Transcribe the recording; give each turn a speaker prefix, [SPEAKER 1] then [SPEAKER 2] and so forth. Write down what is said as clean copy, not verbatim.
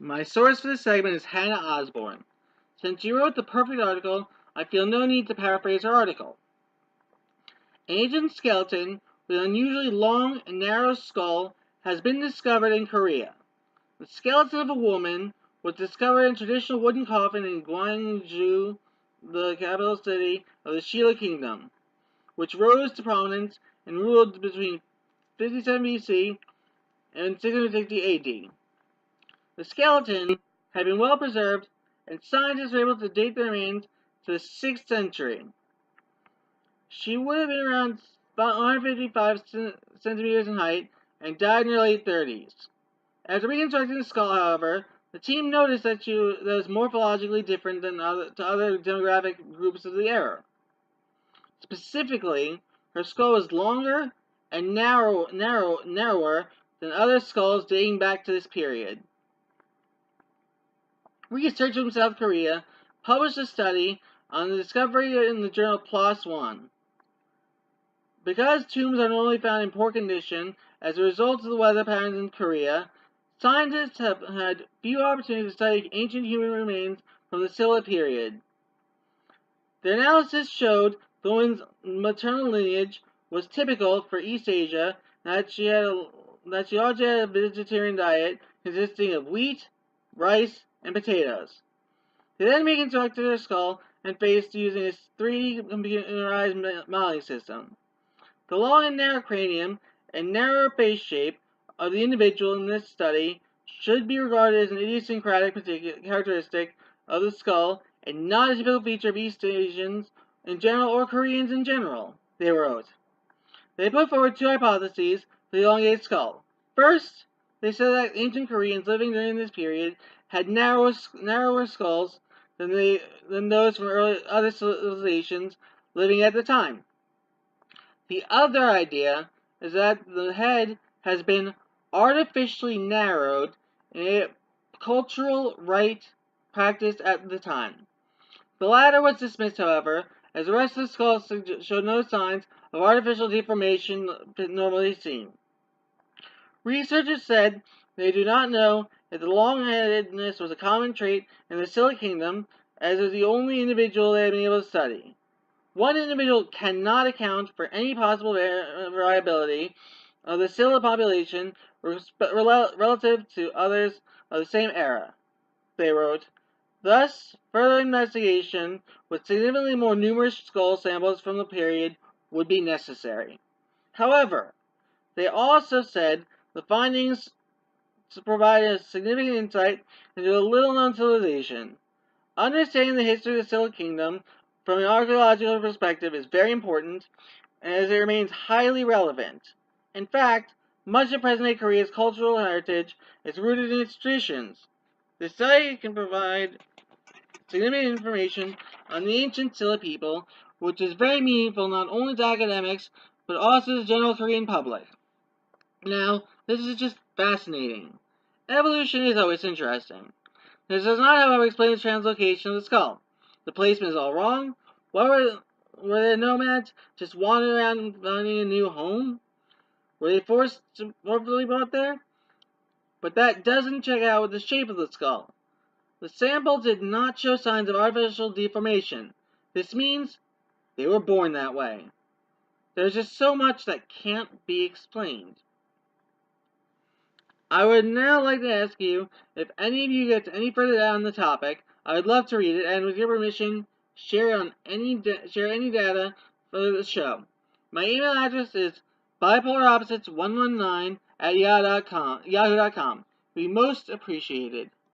[SPEAKER 1] My source for this segment is Hannah Osborne. Since she wrote the perfect article, I feel no need to paraphrase her article. An ancient skeleton with an unusually long and narrow skull has been discovered in Korea. The skeleton of a woman was discovered in a traditional wooden coffin in Gwangju, the capital city of the Shilla Kingdom, which rose to prominence and ruled between 57 BC and 660 AD. The skeleton had been well preserved, and scientists were able to date the remains to the 6th century. She would have been around 155 centimeters in height and died in her late 30s. After reconstructing the skull, however, the team noticed that she was morphologically different than to other demographic groups of the era. Specifically, her skull was longer and narrower than other skulls dating back to this period. Researchers from South Korea published a study on the discovery in the journal PLOS ONE. Because tombs are normally found in poor condition as a result of the weather patterns in Korea, scientists have had few opportunities to study ancient human remains from the Silla period. Their analysis showed the woman's maternal lineage was typical for East Asia, and that she also had a vegetarian diet consisting of wheat, rice, and potatoes. They then reconstructed her skull and face using a 3D computerized modeling system. The long and narrow cranium and narrower face shape of the individual in this study should be regarded as an idiosyncratic characteristic of the skull and not a typical feature of East Asians in general or Koreans in general, they wrote. They put forward two hypotheses for the elongated skull. First, they said that ancient Koreans living during this period had narrower skulls than those from other civilizations living at the time. The other idea is that the head has been artificially narrowed in a cultural rite practiced at the time. The latter was dismissed, however, as the rest of the skull showed no signs of artificial deformation normally seen. Researchers said they do not know if the long-headedness was a common trait in the Silla Kingdom, as it was the only individual they had been able to study. One individual cannot account for any possible variability of the Silla population relative to others of the same era, they wrote. Thus, further investigation with significantly more numerous skull samples from the period would be necessary. However, they also said the findings provide a significant insight into a little-known civilization. Understanding the history of the Silla Kingdom from an archaeological perspective is very important, as it remains highly relevant. In fact, much of present-day Korea's cultural heritage is rooted in its traditions. This study can provide significant information on the ancient Silla people, which is very meaningful not only to academics, but also to the general Korean public. Now, this is just fascinating. Evolution is always interesting. This does not, however, explain the translocation of the skull. The placement is all wrong. Were the nomads just wandering around finding a new home? Were they forcibly brought there? But that doesn't check out with the shape of the skull. The sample did not show signs of artificial deformation. This means they were born that way. There's just so much that can't be explained. I would now like to ask you if any of you get any further down the topic. I would love to read it, and with your permission, share any data for the show. My email address is bipolaropposites119 at yahoo.com. Be most appreciated.